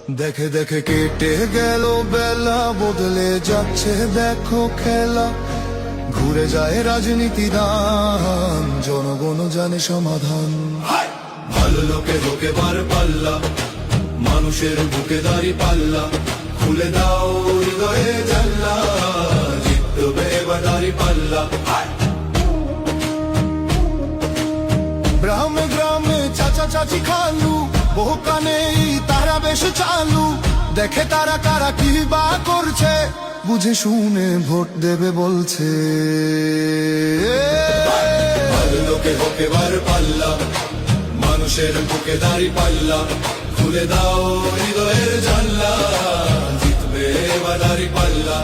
দেখে দেখে কেটে গেল বেলা, বদলে যাচ্ছে দেখো খেলা। ঘুরে যায় রাজনীতি দান, জনগণ জানে সমাধান। ভালো লোকে ঢোকে বার পাল্লা, মানুষের বুকে দাড়ি পাল্লা। খুলে দাও হৃদয়ে জানলা, জিতবে এবার দাড়ি পাল্লা। গ্রামে গ্রামে চাচা চাচি খালু, বহু কানে তারা বেশ চালু। দেখে তারা কারা কি বা করছে, বুঝে শুনে ভোট দেবে বলছে। ভালো লোকে হোকে বার পাল্লা, মানুষের বুকে দাড়ি পাল্লা। খুলে দাও হৃদয়ের জানলা, জিতবে এবার দাড়ি পাল্লা।